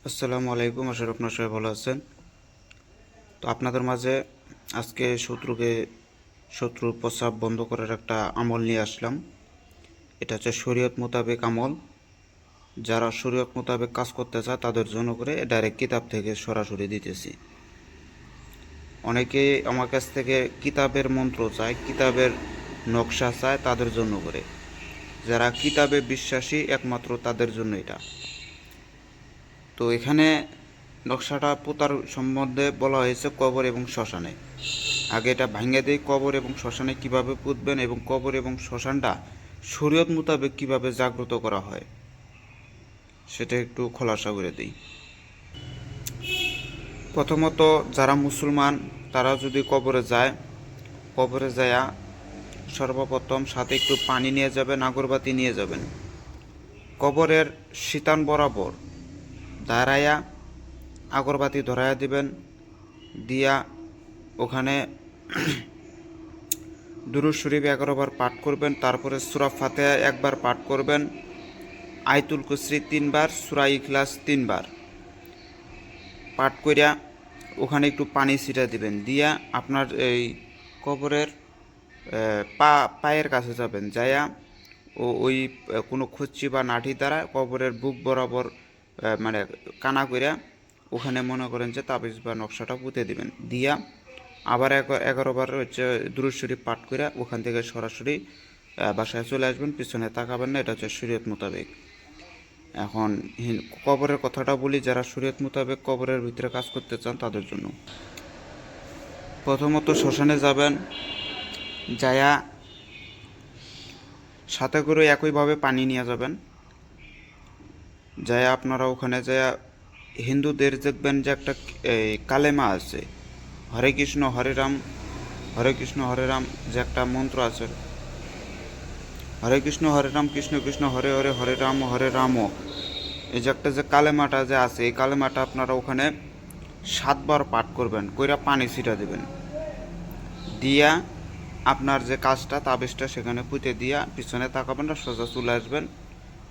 আসসালামু আলাইকুম। আশা করি আপনারা সবাই ভালো আছেন। তো আপনাদের মাঝে আজকে শত্রুর প্রস্রাব বন্ধ করার একটা আমল নিয়ে আসলাম। এটা হচ্ছে শরীয়ত মোতাবেক আমল। যারা শরীয়ত মোতাবেক কাজ করতে চায় তাদের জন্য করে ডাইরেক্ট কিতাব থেকে সরাসরি দিতেছি। অনেকে আমার কাছ থেকে কিতাবের মন্ত্র চায়, কিতাবের নকশা চায়, তাদের জন্য করে। যারা কিতাবে বিশ্বাসী একমাত্র তাদের জন্য এটা। তো এখানে নকশাটা পোতার সম্বন্ধে বলা হয়েছে কবর এবং শ্মশানে। আগে এটা ভাঙিয়ে দেই, কবর এবং শ্মশানে কিভাবে পুঁতবেন এবং কবর এবং শ্মশানটা শরীয়ত মোতাবেক কিভাবে জাগ্রত করা হয় সেটা একটু খোলাসা করে দিই। প্রথমত যারা মুসলমান তারা যদি কবরে যায়, কবরে যায়া সর্বপ্রথম সাথে একটু পানি নিয়ে যাবেন, আগরবাতি নিয়ে যাবেন। কবরের শীতান বরাবর দাঁড়ায়া আগরবাতি ধরাইয়া দিবেন, দিয়া ওখানে দুরূদ শরীফ 11 বার পাঠ করবেন। তারপরে সূরা ফাতিহা একবার পাঠ করবেন, আয়াতুল কুরসি 3 বার, সূরা ইখলাস 3 বার পাঠ কইরা ওখানে একটু পানি ছিটা দিবেন। দিয়া আপনার এই কবরের পায়ের কাছে যাবেন, যায়া ওই কোনো খুচ্চি বা নাঠি দ্বারা কবরের বুক বরাবর মানে কানা কইরা ওখানে মনে করেন যে তাবিজ বা নকশাটা পুঁতে দিবেন। দিয়া আবার 11 বার হচ্ছে দুরূদ শরীফ পাঠ করে ওখান থেকে সরাসরি বাসায় চলে আসবেন, পিছনে তাকাবেন না। এটা হচ্ছে শরীয়ত মোতাবেক। এখন কবরের কথাটা বলি, যারা শরীয়ত মোতাবেক কবরের ভিতরে কাজ করতে চান তাদের জন্য। প্রথমত শ্মশানে যাবেন, যায়া সাথে করে একইভাবে পানি নিয়ে যাবেন। যায়া আপনারা ওখানে যায়া হিন্দুদের দেখবেন যে একটা কালেমা আছে, হরে কৃষ্ণ হরে রাম, হরে কৃষ্ণ হরে রাম, যে একটা মন্ত্র আছে, হরে কৃষ্ণ হরে রাম কৃষ্ণ কৃষ্ণ হরে হরে, হরে রাম। এই যে একটা যে কালেমাটা যে আছে, এই কালেমাটা আপনারা ওখানে 7 বার পাঠ করবেন, কইরা পানি ছিটা দেবেন। দিয়া আপনার যে কাজটা তাবিজটা সেখানে পুঁতে দিয়া পিছনে তাকাবেন না, সোজা চলে আসবেন।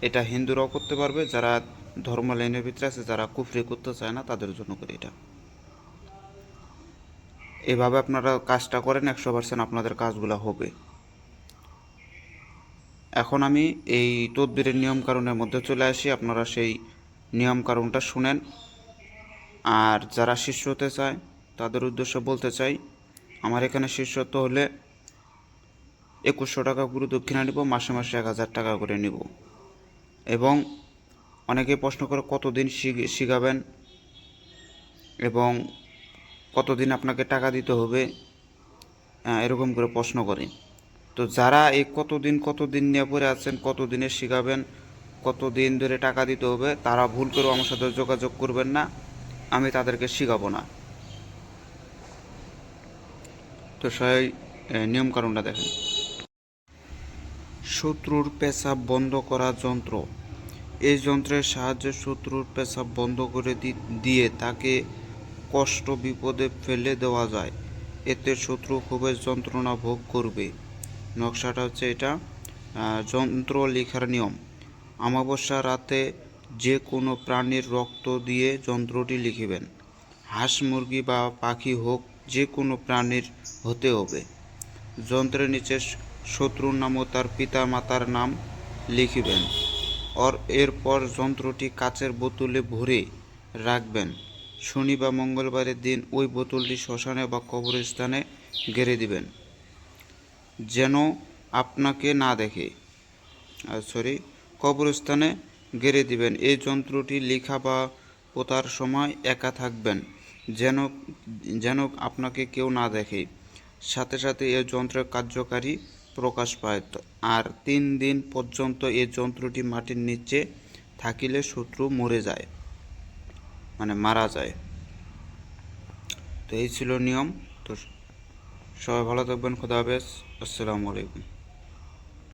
এটা হিন্দুরাও করতে পারবে, যারা ধর্ম লাইনের ভিতরে আছে, যারা কুফরি করতে চায় না তাদের জন্য করে এটা। এভাবে আপনারা কাজটা করেন, 100% আপনাদের কাজগুলো হবে। এখন আমি এই তদবিরের নিয়মকানুনের মধ্যে চলে আসি, আপনারা সেই নিয়মকানুনটা শুনেন। আর যারা শিষ্য হতে চায় তাদের উদ্দেশ্যে বলতে চাই, আমার এখানে শিষ্যত্ব হলে 2100 টাকা গুরু দক্ষিণা নিব, মাসে মাসে 1000 টাকা করে নিব। এবং অনেকে প্রশ্ন করে কতদিন শিখাবেন এবং কতদিন আপনাকে টাকা দিতে হবে, এরকম করে প্রশ্ন করে। তো যারা এই কতদিন নিয়ে পড়ে আছেন, কতদিনে শিখাবেন, কতদিন ধরে টাকা দিতে হবে, তারা ভুল করেও আমার সাথে যোগাযোগ করবেন না, আমি তাদেরকে শিখাবো না। তো সেই নিয়মকানুনটা দেখেন। শত্রুর পেশাব বন্ধ করা যন্ত্র। এই যন্ত্রের সাহায্যে শত্রুর পেশাব বন্ধ করে দিয়ে তাকে কষ্ট বিপদে ফেলে দেওয়া যায়। এতে শত্রু খুবই যন্ত্রণা ভোগ করবে। নকশাটা হচ্ছে এটা। যন্ত্র লেখার নিয়ম: অমাবস্যা রাতে যে কোনো প্রাণীর রক্ত দিয়ে যন্ত্রটি লিখিবেন। হাঁস, মুরগি বা পাখি হোক, যে কোনো প্রাণীর হতে হবে। যন্ত্রের নিচে শত্রুর নাম ও তার পিতা মাতার নাম লিখিবেন। এরপর যন্ত্রটি কাচের বোতলে ভরে রাখবেন। শনি বা মঙ্গলবারের দিন ওই বোতলটি শ্মশানে বা কবরস্থানে গেড়ে দিবেন, যেন আপনাকে না দেখে। কবরস্থানে গেড়ে দিবেন। এই যন্ত্রটি লেখা বা পোতার সময় একা থাকবেন, যেন যেন আপনাকে কেউ না দেখে। সাথে সাথে এই যন্ত্রের কার্যকারী প্রকাশ পায়। আর 3 দিন পর্যন্ত এই যন্ত্রটি মাটির নিচে থাকিলে শত্রু মরে যায়, মানে মারা যায়। তো এই ছিল নিয়ম। তো সবাই ভালো থাকবেন। খোদা হাফেজ। আসসালামু আলাইকুম।